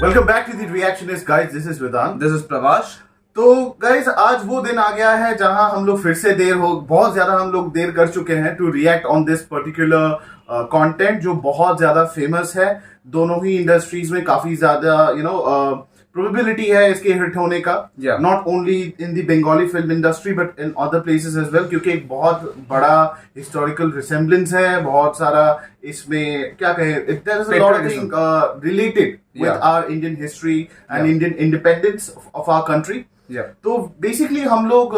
Welcome back to the Reactionist guys, this is Vedant, this is Prabhash. तो guys आज वो दिन आ गया है जहां हम लोग फिर से बहुत ज्यादा हम लोग देर कर चुके हैं to react on this particular content जो बहुत ज्यादा फेमस है। दोनों ही इंडस्ट्रीज में काफी ज्यादा प्रोबेबिलिटी है इसके हिट होने का, not only in the Bengali film industry but in other places as well, क्योंकि एक बहुत बड़ा हिस्टोरिकल रिसेम्बलेंस है, बहुत सारा इसमें क्या कहें, there is a lot of thing related with our Indian history and Indian independence of our country. तो बेसिकली हम लोग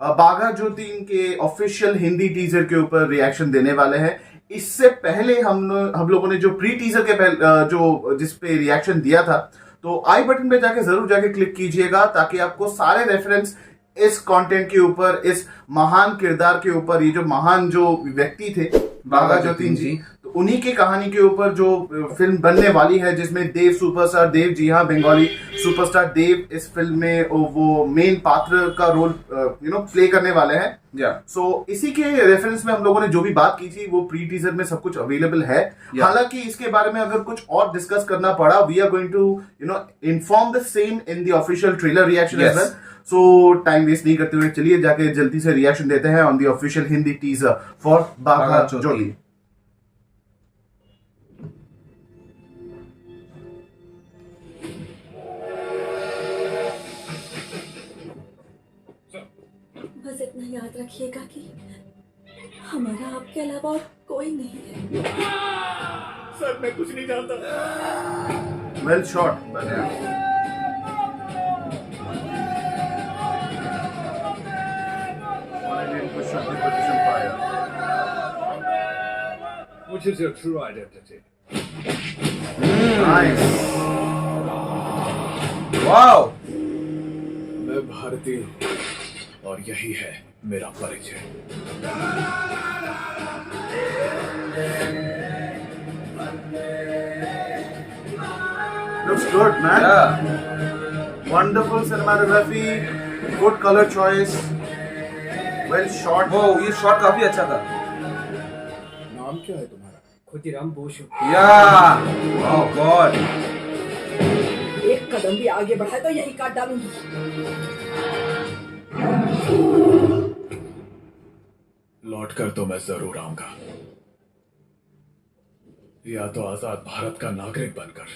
बाघा ज्योतिन के ऑफिशियल हिंदी टीजर के ऊपर रिएक्शन देने वाले हैं। इससे पहले हम लोगों ने जो प्री टीजर के जिस पे रिएक्शन दिया था, तो आई बटन पे जरूर जाके क्लिक कीजिएगा ताकि आपको सारे रेफरेंस इस कंटेंट के ऊपर, इस महान किरदार के ऊपर, ये जो महान जो व्यक्ति थे बाघा ज्योतिन जी, तो उन्हीं की कहानी के ऊपर जो फिल्म बनने वाली है, जिसमें देव सुपरस्टार देव, जी हाँ, बंगाली सुपरस्टार देव इस फिल्म में वो मेन पात्र का रोल प्ले करने वाले हैं। सो इसी के रेफरेंस में हम लोगों ने जो भी बात की थी वो प्री टीजर में सब कुछ अवेलेबल है। हालांकि इसके बारे में अगर कुछ और डिस्कस करना पड़ा, we are going to inform the same in the official trailer reaction as well. So time waste नहीं करते हुए चलिए जाके जल्दी से रिएक्शन देते हैं on the official Hindi teaser for Bagha Jatin. बस इतना याद रखिएगा कि हमारा आपके अलावा और कोई नहीं है। सर मैं कुछ नहीं जानता। Well shot. Which is your true identity? Nice. Wow. मैं भारतीय हूँ और यही है मेरा परिचय। Looks good, man. Yeah. Wonderful cinematography, good color choice, well shot. वो ये शॉट काफी अच्छा था। नाम क्या है तुम्हारा? खुदीराम बोस। या ओह गॉड। एक कदम भी आगे बढ़ा तो यही काट डालूंगी। लौट कर तो मैं जरूर आऊंगा, या तो आजाद भारत का नागरिक बनकर,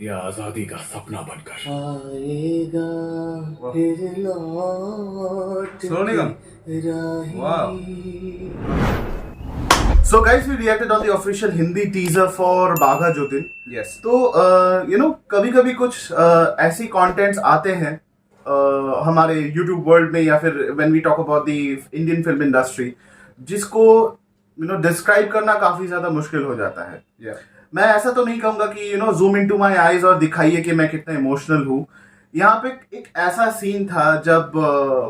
या आजादी का सपना बनकर। आएगा फिर लौट Sonu Nigam. Wow. So guys, we reacted on the official Hindi teaser for Wagah Jyotin. Yes. तो कभी कभी कुछ ऐसी कंटेंट्स आते हैं हमारे YouTube वर्ल्ड में, या फिर when we talk about the Indian film industry, जिसको डिस्क्राइब करना काफी ज्यादा मुश्किल हो जाता है। मैं ऐसा तो नहीं कहूंगा कि जूम इनटू माय आईज और दिखाइए कि मैं कितना इमोशनल हूँ। यहाँ पे एक ऐसा सीन था जब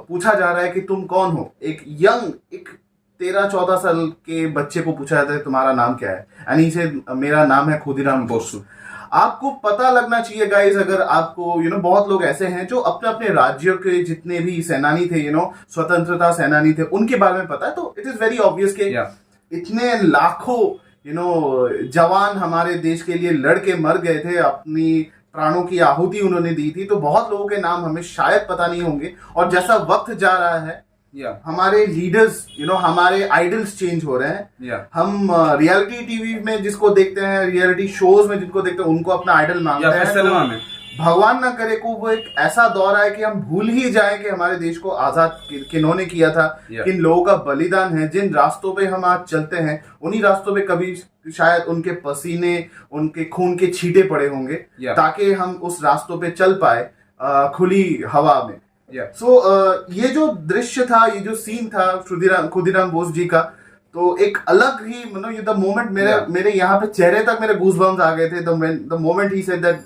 पूछा जा रहा है कि तुम कौन हो। एक 13-14 साल के बच्चे को पूछा जाता है तुम्हारा नाम क्या है, यानी से मेरा नाम है खुदीराम बोसू। आपको पता लगना चाहिए गाइस, अगर आपको बहुत लोग ऐसे हैं जो अपने अपने राज्यों के जितने भी सेनानी थे, स्वतंत्रता सेनानी थे, उनके बारे में पता है। तो इट इज वेरी ऑब्वियस कि इतने लाखों जवान हमारे देश के लिए लड़ के मर गए थे, अपनी प्राणों की आहुति उन्होंने दी थी। तो बहुत लोगों के नाम हमें शायद पता नहीं होंगे। और जैसा वक्त जा रहा है, हमारे लीडर्स हमारे आइडल्स चेंज हो रहे हैं। हम रियलिटी टीवी में जिसको देखते हैं, रियलिटी शोज में जिनको देखते हैं, उनको अपना आइडल मानते हैं। सिनेमा में भगवान ना करे को वो एक ऐसा दौर है कि हम भूल ही जाएं कि हमारे देश को आजाद किन्होंने किया था, किन लोगों का बलिदान है। जिन रास्तों पे हम आज चलते हैं, उन्हीं रास्तों पे कभी शायद उनके पसीने, उनके खून के छींटे पड़े होंगे, ताकि हम उस रास्तों पे चल पाए खुली हवा में। ये जो दृश्य था, ये जो सीन था खुदीराम बोस जी का, तो एक अलग ही ये द मोमेंट मेरे यहाँ पे चेहरे तक मेरे गूज़बम्स आ गए थे the moment he said that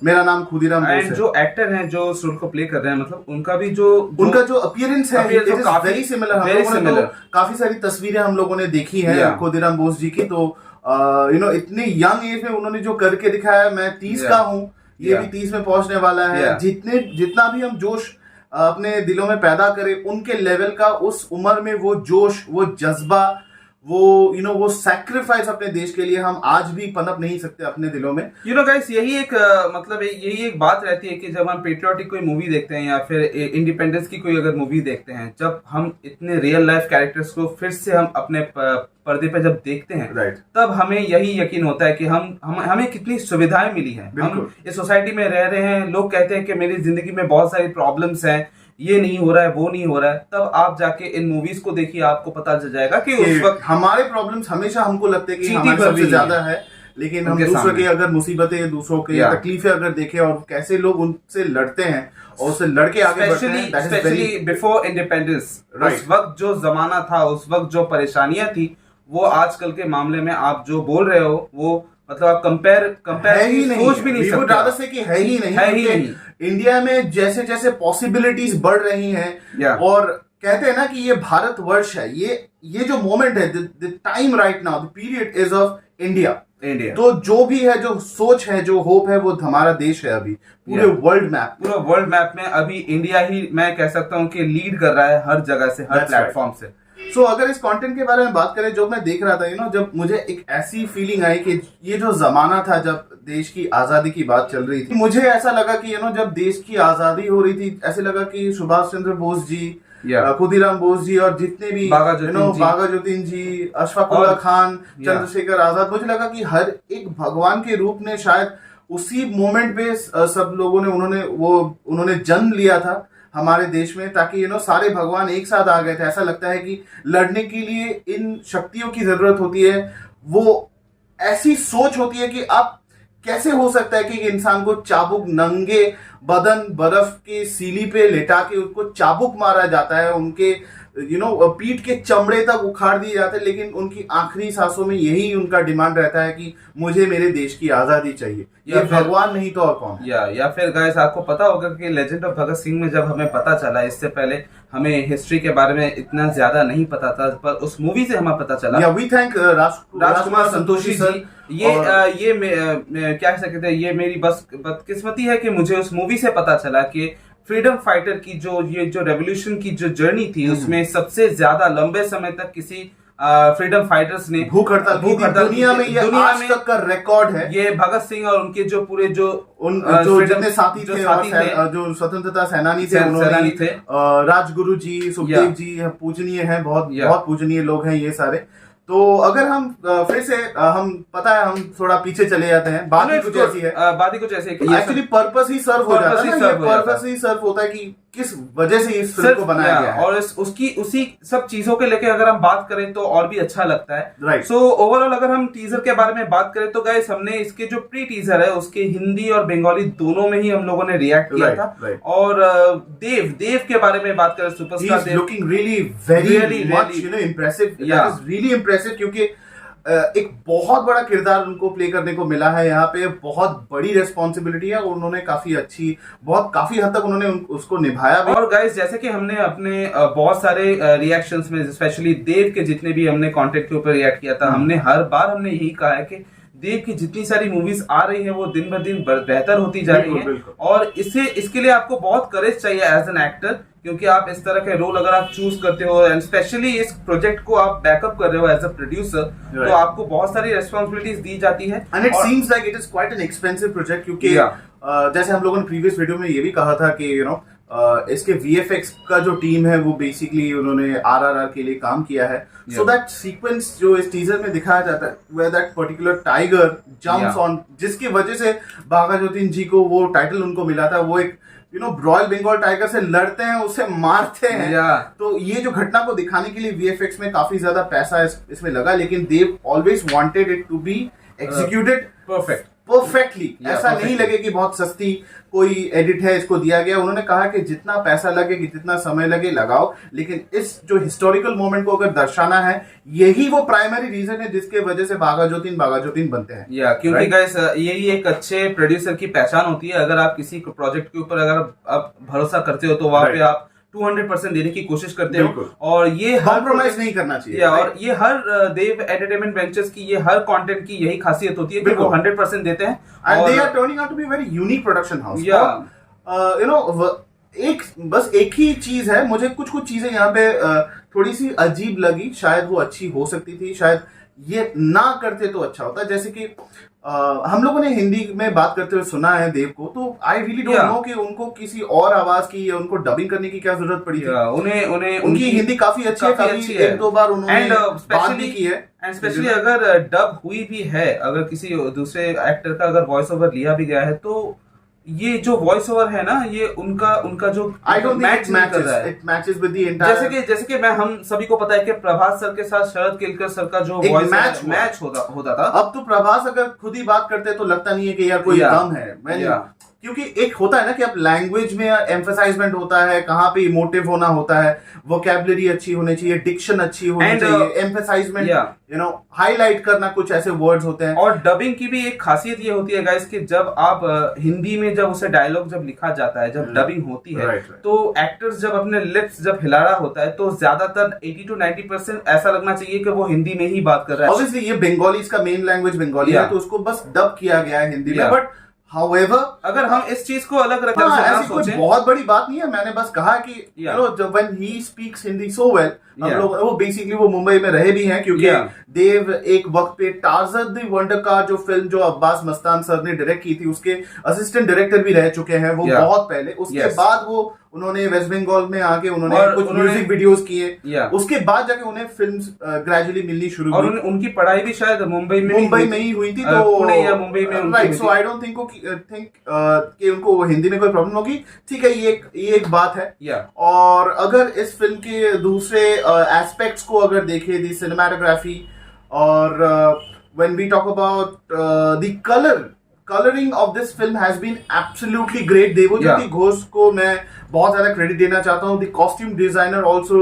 मेरा नाम खुदीराम बोस है। जो एक्टर हैं जो इस रोल को प्ले कर रहे हैं, मतलब उनका भी उनका जो अपीयरेंस है वेरी सिमिलर। काफी सारी तस्वीरें हम लोगों ने देखी हैं खुदीराम बोस जी की। तो इतने यंग एज में उन्होंने जो करके दिखाया, मैं 30 का हूँ, ये भी 30 में पहुंचने वाला है। जितना भी हम जोश अपने दिलों में पैदा करें, उनके लेवल का उस उम्र में वो जोश, वो जज्बा, वो वो सैक्रिफाइस अपने देश के लिए हम आज भी पनप नहीं सकते अपने दिलों में। गाइस यही एक मतलब यही एक बात रहती है कि जब हम पेट्रियोटिक कोई मूवी देखते हैं या फिर इंडिपेंडेंस की कोई अगर मूवी देखते हैं, जब हम इतने रियल लाइफ कैरेक्टर्स को फिर से हम अपने पर्दे पे जब देखते हैं, राइट, तब हमें यही यकीन होता है कि हमें कितनी सुविधाएं मिली हैं। हम इस सोसाइटी में रह रहे हैं, लोग कहते हैं कि मेरी जिंदगी में बहुत सारी प्रॉब्लम्स हैं, ये नहीं हो रहा है, वो नहीं हो रहा है, तब आप जाके इन मूवीज को देखिए, आपको पता चल जाएगा कि उस वक्त हमारे प्रॉब्लम्स हमेशा हमको लगते हैं कि चींटी हमारे पर सबसे भी ज्यादा है, लेकिन हम उनके दूसरों सामने। की अगर मुसीबतें, दूसरों की Yeah. तकलीफें अगर देखें और कैसे लोग उनसे लड़ते हैं और उससे लड़के आगे बढ़ते हैं, that is very- specially before independence, Right. उस वक्त जो जमाना था, उस वक्त जो परेशानियां थी, वो आजकल के मामले में आप जो बोल रहे हो वो मतलब आप कंपेयर है ही नहीं, सोच भी नहीं We would सकते। rather say कि है ही नहीं, है ही क्योंकि नहीं। इंडिया में जैसे जैसे पॉसिबिलिटीज बढ़ रही हैं, Yeah. और कहते हैं ना कि ये भारतवर्ष है, ये जो मोमेंट है, the time right now, the period is of India. तो जो भी है, जो सोच है, जो होप है, वो हमारा देश है अभी पूरे वर्ल्ड मैप, पूरा वर्ल्ड मैप में अभी इंडिया ही मैं कह सकता हूँ कि लीड कर रहा है हर जगह से, हर That's प्लेटफॉर्म से। सो अगर इस कंटेंट के बारे में बात करें, जो मैं देख रहा था जब मुझे एक ऐसी फीलिंग आई कि ये जो जमाना था जब देश की आजादी की बात चल रही थी, मुझे ऐसा लगा कि जब देश की आजादी हो रही थी, ऐसे लगा कि सुभाष चंद्र बोस जी, खुदीराम बोस जी और जितने भी बागा ज्योतिन जी, अशफाकुल्ला खान, चंद्रशेखर आजाद, मुझे लगा कि हर एक भगवान के रूप ने शायद उसी मोमेंट पे सब लोगों ने उन्होंने जन्म लिया था हमारे देश में, ताकि सारे भगवान एक साथ आ गए थे। ऐसा लगता है कि लड़ने के लिए इन शक्तियों की जरूरत होती है, वो ऐसी सोच होती है कि आप कैसे हो सकता है कि एक इंसान को चाबुक, नंगे बदन बर्फ के सीली पे लेटा के उसको चाबुक मारा जाता है, उनके पीठ के चमड़े तक उखाड़ दिए जाते हैं, लेकिन उनकी आखिरी सांसों में यही उनका डिमांड रहता है कि मुझे मेरे देश की आजादी चाहिए। ये भगवान नहीं तो और कौन है? या फिर गाइस आपको पता होगा कि लेजेंड ऑफ भगत सिंह में जब हमें पता चला, इससे पहले हमें हिस्ट्री के बारे में इतना ज्यादा नहीं पता था, पर उस मूवी से हमें पता चला। We thank Rajkumar Santoshi sir. ये क्या सकते हैं, ये मेरी बस बदकिस्मती है कि मुझे उस मूवी से पता चला कि फ्रीडम फाइटर की जो रेवोल्यूशन की जो जर्नी थी, उसमें सबसे ज्यादा लंबे समय तक किसी फ्रीडम फाइटर्स ने भूख हड़ताल दुनिया में ये आज तक का रिकॉर्ड है। ये भगत सिंह और उनके जो पूरे जो जितने साथी थे और जो स्वतंत्रता सेनानी थे, उन्होंने राजगुरु जी, सुखदेव जी पूजनीय हैं, बहुत पूजनीय लोग हैं ये सारे। तो अगर हम फिर से हम पता है हम थोड़ा पीछे चले जाते हैं, बात ही कुछ ऐसी है, एक्चुअली पर्पस ही सर्व हो जाता है, पर्पस ही सर्व होता है कि किस वजह से इस फिल्म को बनाया गया है, और उसी सब चीजों के लेके अगर हम बात करें तो और भी अच्छा लगता है। राइट। सो ओवरऑल अगर हम टीजर के बारे में बात करें तो गाइस, हमने इसके जो प्री टीजर है उसके हिंदी और बंगाली दोनों में ही हम लोगों ने रिएक्ट किया था। और देव के बारे में बात करें, superstar Dev, looking really very much impressive, really impressive, क्योंकि एक बहुत बड़ा किरदार उनको प्ले करने को मिला है यहाँ पे, बहुत बड़ी रेस्पॉन्सिबिलिटी है, उन्होंने काफी हद तक उन्होंने उसको निभाया भी। और गाइस जैसे कि हमने अपने बहुत सारे रिएक्शंस में, स्पेशली देव के जितने भी हमने कंटेंट के ऊपर रिएक्ट किया था, हमने हर बार हमने यही कहा है कि देव की जितनी सारी मूवीज आ रही है वो दिन ब दिन बेहतर होती जा रही है, और इसके लिए आपको बहुत करेज चाहिए एज एन एक्टर, क्योंकि आप इस तरह के रोल अगर आप चूज करते हो एंड स्पेशली इस प्रोजेक्ट को आप बैकअप कर रहे हो एज अ प्रोड्यूसर, तो आपको बहुत सारी रेस्पॉन्सिबिलिटीज दी जाती है। And it seems like it is quite an expensive project, क्योंकि जैसे हम लोगों ने प्रीवियस वीडियो में ये भी कहा था कि इसके VFX का जो टीम है वो बेसिकली उन्होंने RRR के लिए काम किया है। सो दैट सीक्वेंस जो इस टीजर में दिखाया जाता है, where that particular tiger jumps on, जिसकी वजह से बागा ज्योतिन जी को वो टाइटल उनको मिला था, वो एक रॉयल बंगाल टाइगर से लड़ते हैं, उसे मारते हैं। तो ये जो घटना को दिखाने के लिए VFX में काफी ज्यादा पैसा इसमें लगा, लेकिन Dev always wanted it to be executed perfectly. ऐसा नहीं लगे कि बहुत सस्ती कोई एडिट है इसको दिया गया। उन्होंने कहा कि जितना पैसा लगे, कि जितना समय लगे लगाओ, लेकिन इस जो हिस्टोरिकल मोमेंट को अगर दर्शाना है, यही वो प्राइमरी रीजन है जिसके वजह से बागा ज्योतिन बनते हैं। क्योंकि गाइस यही एक अच्छे प्रोड्यूसर की पहचान होती है। अगर आप किसी प्रोजेक्ट के ऊपर अगर आप भरोसा करते हो तो वहां पे आप 200% देने की कोशिश करते हो, और ये कॉम्प्रोमाइज नहीं करना चाहिए। और ये हर देव एंटरटेनमेंट वेंचर्स की, ये हर कंटेंट की यही खासियत होती है कि वो 100% देते हैं, and they are turning out to be very unique production house. बस एक ही चीज है, मुझे कुछ चीजें यहाँ पे थोड़ी सी अजीब लगी, शायद वो अच्छी हो सकती थी, शायद ये ना करते तो अच्छा होता। जैसे कि हम लोगों ने हिंदी में बात करते हुए सुना है देव को, तो आई रियली डोंट नो कि उनको किसी और आवाज की या उनको डबिंग करने की क्या जरूरत पड़ी थी। उन्हें उनकी हिंदी काफी अच्छी है, काफी एक दो बार उन्होंने बात भी की है। एंड स्पेशली अगर डब हुई भी है, अगर किसी दूसरे एक्टर का अगर वॉइस ओवर लिया भी गया है, तो ये जो वॉइस ओवर है ना, ये उनका जो मैच कर रहा है, it matches with the entire. जैसे कि मैं हम सभी को पता है कि प्रभास सर के साथ शरद केलकर सर का जो वॉइस मैच होता था। अब तो प्रभास अगर खुद ही बात करते तो लगता नहीं है कि यार कोई दम है। क्योंकि एक होता है ना कि अब लैंग्वेज में एम्फेसाइजमेंट होता है, कहाँ पे इमोटिव होना होता है, वोकैबुलरी अच्छी होनी चाहिए, डिक्शन अच्छी होनी चाहिए, एम्फेसाइजमेंट हाईलाइट करना कुछ ऐसे वर्ड्स होते हैं। और डबिंग की भी एक खासियत ये होती है गाइस कि जब आप हिंदी में जब उसे डायलॉग जब लिखा जाता है, जब डबिंग होती है, तो एक्टर्स जब अपने लिप्स जब हिला रहा होता है, तो ज्यादातर 80 to 90% ऐसा लगना चाहिए कि वो हिंदी में ही बात कर रहा है। ऑब्वियसली ये बंगाली का मेन लैंग्वेज बंगाली है, तो उसको बस डब किया गया है हिंदी में। बट However, अगर हम इस चीज को अलग रखें, ऐसी कोई बहुत बड़ी बात नहीं है। मैंने बस कहा कि जब when he speaks Hindi so well, हम लोग वो बेसिकली वो मुंबई में रहे भी हैं, क्योंकि देव एक वक्त पे टार्ज़न द वंडर कार जो फिल्म जो अब्बास मस्तान सर ने डायरेक्ट की थी, उसके असिस्टेंट डायरेक्टर भी रह चुके हैं वो बहुत पहले। उसके बाद वो उन्होंने वेस्ट बंगाल में आके उन्होंने कुछ म्यूजिक वीडियोस किए, उसके बाद जाके उन्हें फिल्म्स ग्रेजुअली मिलनी शुरू हुई। और उनकी पढ़ाई भी शायद मुंबई में ही हुई थी, तो पुणे या मुंबई में। Right, so I don't think कि उनको हिंदी में कोई प्रॉब्लम होगी। ठीक है, ये एक बात है। और अगर इस फिल्म के दूसरे एस्पेक्ट्स को अगर देखें, दी सिनेमाटोग्राफी और when we talk about the coloring of this film has been absolutely great. Debjyoti Ghosh को मैं बहुत ज्यादा क्रेडिट देना चाहता हूँ। The costume designer also,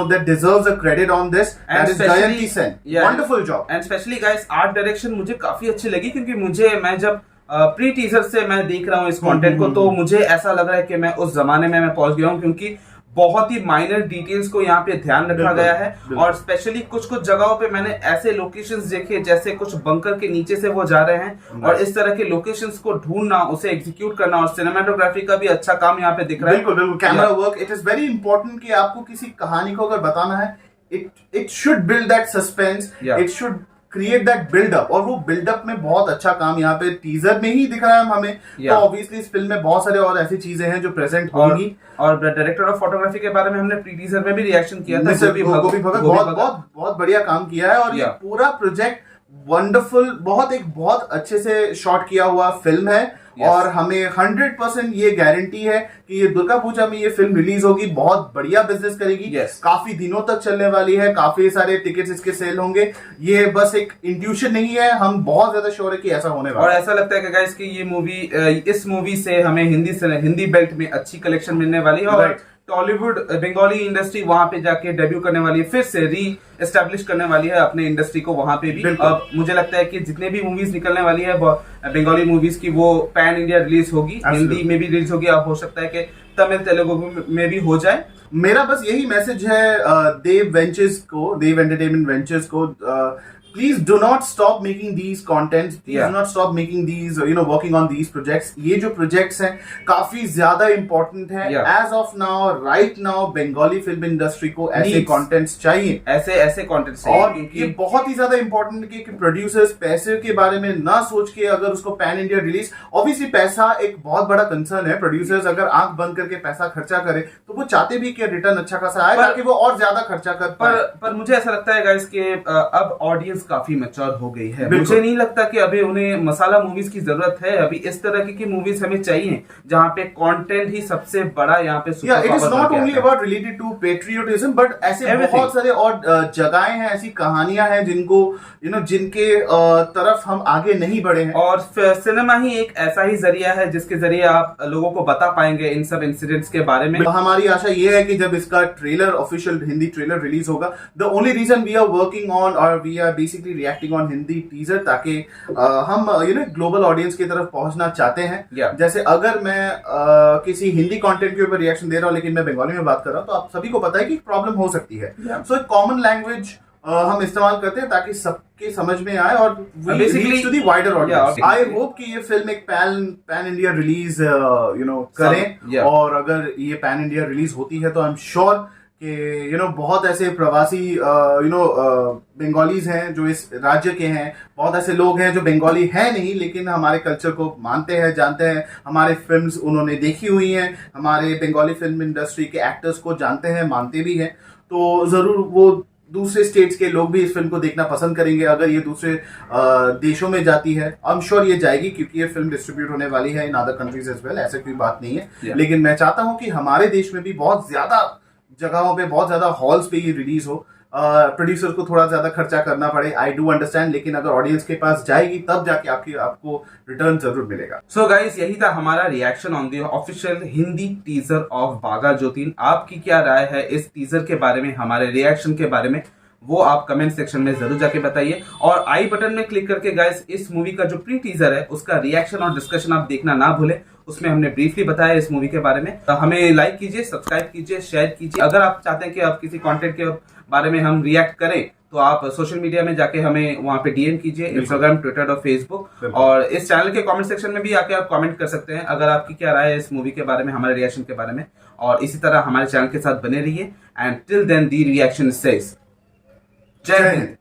that deserves a credit on this. That is Jayanti Sen. Wonderful job. And especially guys, art direction मुझे काफी अच्छी लगी, क्योंकि मैं जब प्री टीजर से मैं देख रहा हूँ इस कंटेंट को, तो मुझे ऐसा लग रहा है कि मैं उस जमाने में मैं पहुंच गया हूँ, क्योंकि बहुत ही माइनर डिटेल्स को यहाँ पे ध्यान रखा गया है। और स्पेशली कुछ जगहों पे मैंने ऐसे लोकेशंस देखे, जैसे कुछ बंकर के नीचे से वो जा रहे हैं, और इस तरह के लोकेशंस को ढूंढना, उसे एग्जीक्यूट करना, और सिनेमाटोग्राफी का भी अच्छा काम यहाँ पे दिख रहा है। बिल्कुल, camera work, it is very important कि आपको किसी कहानी को अगर बताना है, it should build that suspense, it should create that buildup, और वो बिल्डअप में बहुत अच्छा काम यहाँ पे टीजर में ही दिख रहा है हमें। तो ऑब्वियसली इस फिल्म में बहुत सारे और ऐसी चीजें हैं जो प्रेजेंट होंगी। और डायरेक्टर ऑफ फोटोग्राफी के बारे में हमने प्री टीजर में भी रिएक्शन किया था, गोपी भगत बहुत बढ़िया काम किया है। और ये पूरा प्रोजेक्ट वंडरफुल, बहुत अच्छे से शॉट किया हुआ फिल्म है। और हमें 100% ये गारंटी है कि ये दुर्गा पूजा में ये फिल्म रिलीज होगी, बहुत बढ़िया बिजनेस करेगी। काफी दिनों तक चलने वाली है, काफी सारे टिकट्स इसके सेल होंगे। ये बस एक इंट्यूशन नहीं है, हम बहुत ज्यादा श्योर है कि ऐसा होने वाला है। और ऐसा लगता है कि गाइस कि ये मूवी, इस मूवी से हमें हिंदी बेल्ट में अच्छी कलेक्शन मिलने वाली है। और टॉलीवुड बंगाली इंडस्ट्री वहां पे जाके डेब्यू करने वाली है, फिर से री एस्टेब्लिश करने वाली है अपने इंडस्ट्री को वहां पे भी। अब मुझे लगता है कि जितने भी मूवीज निकलने वाली है बंगाली मूवीज की, वो पैन इंडिया रिलीज होगी, हिंदी में भी रिलीज होगी। अब हो सकता है कि तमिल तेलुगु में भी हो जाए। मेरा बस यही मैसेज है देव एंटरटेनमेंट वेंचर्स को, please do not stop making these contents. Please do not stop making these, working on these projects. ये जो projects हैं काफी ज्यादा important हैं। As of now, right now, Bengali film industry को ऐसे contents चाहिए, ऐसे contents चाहिए। और ये बहुत ही ज्यादा important है कि producers पैसे के बारे में ना सोच के अगर उसको पैन इंडिया रिलीज, ऑब्वियसली पैसा एक बहुत बड़ा कंसर्न है। प्रोड्यूसर्स अगर आंख बंद करके पैसा खर्चा करे, तो वो चाहते भी कि रिटर्न अच्छा खासा आए, ताकि वो और ज्यादा खर्चा कर पाए। पर मुझे ऐसा लगता है गाइस कि अब ऑडियंस काफी मैच्योर हो गई है। मुझे नहीं लगता कि अभी उन्हें मसाला मूवीज की जरूरत है। अभी इस तरह की मूवीज हमें चाहिए जहां पे कंटेंट ही सबसे बड़ा यहाँ पे super power. It is not only about related to patriotism, but ऐसे बहुत सारे और जगहें हैं, ऐसी कहानियां हैं जिनको जिनके तरफ हम आगे नहीं बढ़े हैं। और सिनेमा ही एक ऐसा ही जरिया है जिसके जरिए आप लोगों को बता पाएंगे इन सब इंसिडेंट्स के बारे में। हमारी आशा ये है कि जब इसका trailer, official Hindi trailer release होगा, the only reason we are working on और we are basically reacting on Hindi teaser, ताकि हम ग्लोबल ऑडियंस की तरफ पहुंचना चाहते हैं। जैसे अगर मैं किसी हिंदी कंटेंट के ऊपर रिएक्शन दे रहा हूं लेकिन मैं बंगाली में बात कर रहा हूं, तो आप सभी को पता है कि प्रॉब्लम हो सकती है। सो एक कॉमन लैंग्वेज हम इस्तेमाल करते हैं ताकि सबके समझ में आए और Basically, to the wider audience. yeah, I hope कि ये फिल्म एक पैन इंडिया रिलीज करें yeah. और अगर ये पैन इंडिया रिलीज होती है तो आई एम श्योर कि बहुत ऐसे प्रवासी बंगालीज हैं जो इस राज्य के हैं, बहुत ऐसे लोग हैं जो बंगाली हैं नहीं लेकिन हमारे कल्चर को मानते हैं, जानते हैं, हमारे फिल्म्स उन्होंने देखी हुई हैं, हमारे बंगाली फिल्म इंडस्ट्री के एक्टर्स को जानते हैं, मानते भी हैं, तो जरूर वो दूसरे स्टेट्स के लोग भी इस फिल्म को देखना पसंद करेंगे। अगर ये दूसरे देशों में जाती है, आई एम श्योर ये जाएगी क्योंकि ये फिल्म डिस्ट्रीब्यूट होने वाली है in other countries as well, ऐसे कोई बात नहीं है। Yeah. लेकिन मैं चाहता हूं कि हमारे देश में भी बहुत ज्यादा जगहों पे, बहुत ज्यादा हॉल्स पे ये रिलीज हो। प्रोड्यूसर को थोड़ा ज्यादा खर्चा करना पड़े, आई डू अंडरस्टैंड, लेकिन अगर ऑडियंस के पास जाएगी तब जाके आपको रिटर्न जरूर मिलेगा। सो गाइस, यही था हमारा reaction on the official Hindi teaser of बागा ज्योतिन। आपकी क्या राय है इस टीजर के बारे में, हमारे रिएक्शन के बारे में, वो आप कमेंट सेक्शन में जरूर जाके बताइए। और आई बटन में क्लिक करके गाइस इस मूवी का जो प्री टीजर है उसका रिएक्शन और डिस्कशन आप देखना ना भूलें। उसमें हमने ब्रीफली बताया इस मूवी के बारे में। तो हमें लाइक कीजिए, सब्सक्राइब कीजिए, शेयर कीजिए। अगर आप चाहते हैं कि आप किसी कंटेंट के बारे में हम रिएक्ट करें तो आप सोशल मीडिया में जाके हमें वहां पे डीएम कीजिए, इंस्टाग्राम, ट्विटर और फेसबुक। और इस चैनल के कमेंट सेक्शन में भी आके आप कमेंट कर सकते हैं अगर आपकी क्या राय है इस मूवी के बारे में, हमारे रिएक्शन के बारे में। और इसी तरह हमारे चैनल के साथ बने रहिए। And till then the reaction says Jai Hind.